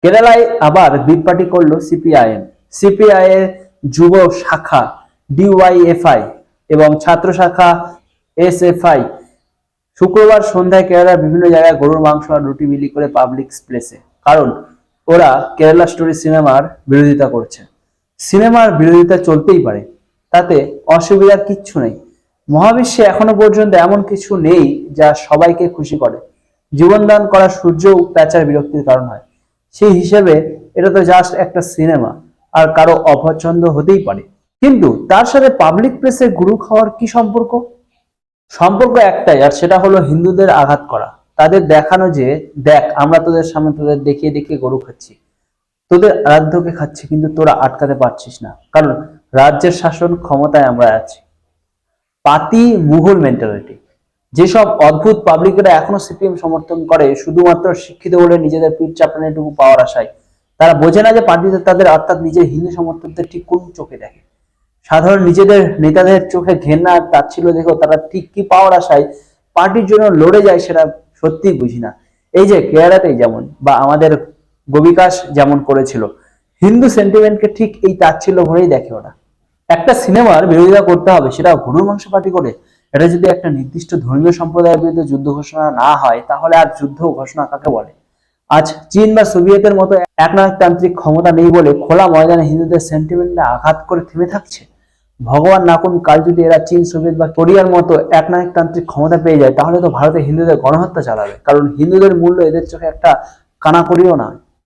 কেরালায় আবার big party করলো সিপিআইএম। সিপিআই এর যুব শাখা ডিওয়াইএফআই এবং ছাত্র শাখা এসএফআই শুক্রবার সন্ধ্যায় কেরালার বিভিন্ন জায়গায় গরুর মাংস আর রুটি বিলি করে পাবলিক প্লেসে, কারণ ওরা কেরালা স্টোরি সিনেমার বিরোধিতা করছে। সিনেমার বিরোধিতা চলতেই পারে, তাতে অসুবিধার কিচ্ছু নেই। মহাবিশ্বে এখনো পর্যন্ত এমন কিছু নেই যা সবাইকে খুশি করে। জীবনদান করা সূর্যও প্যাঁচার বিরক্তির কারণ হয়। সেই হিসেবে এটা তো জাস্ট একটা সিনেমা, আর কারো অপছন্দ হতেই পারে। কিন্তু তার সাথে পাবলিক প্লেসে গরু খাওয়ার কি সম্পর্ক? সম্পর্ক একটাই, আর সেটা হলো হিন্দুদের আঘাত করা। তাদের দেখানো যে দেখ, আমরা তোদের সামনে তোদের দেখিয়ে দেখিয়ে গরু খাচ্ছি, তোদের আরাধ্যকে খাচ্ছি, কিন্তু তোরা আটকাতে পারছিস না, কারণ রাজ্যের শাসন ক্ষমতায় আমরা আছি। পাতি মুঘল মেন্টালিটি। যেসব অদ্ভুত পাবলিকেরা এখনো সিপিএম সমর্থন করে শুধুমাত্র শিক্ষিত বলে নিজেদের পিঠ চাপড়ানোটুকু পাওয়ার আশায়, তারা বোঝে না যে পার্টিতে তাদের অর্থাৎ নিজের হিন্দু সমর্থকদের ঠিক কোন চোখে দেখে। সাধারণ নিজেদের নেতাদের চোখে ঘেন্না আর তাচ্ছিল্য দেখেও তারা ঠিক কি পাওয়ার আশায় পার্টির জন্য লড়ে যায় সেটা সত্যিই বুঝি না। এই যে কেরালাতেই যেমন, বা আমাদের গোবিকাশ যেমন করেছিল, হিন্দু সেন্টিমেন্টকে ঠিক এই তাচ্ছিল্য ভরেই দেখে ওরা। একটা সিনেমার বিরোধিতা করতে হবে, সেটা গরুর মাংস পার্টি করে। এটা যদি একটা নির্দিষ্ট ধর্মীয় সম্প্রদায়ের বিরুদ্ধে যুদ্ধ ঘোষণা না হয়, তাহলে আর যুদ্ধ ঘোষণা কাকে বলে? আজ চীন বা সোভিয়েতের মতো একনায়কতান্ত্রিক ক্ষমতা নেই বলে খোলা ময়দানে হিন্দুদের সেন্টিমেন্টে আঘাত করে থেমে থাকছে। ভগবান না করুন, কাল যদি এরা চীন, সোভিয়েত বা কোরিয়ার মতো একনায়কতান্ত্রিক ক্ষমতা পেয়ে যায়, তাহলে তো ভারতে হিন্দুদের গণহত্যা চালাবে, কারণ হিন্দুদের মূল্য এদের চোখে একটা কানাকড়িও নয়।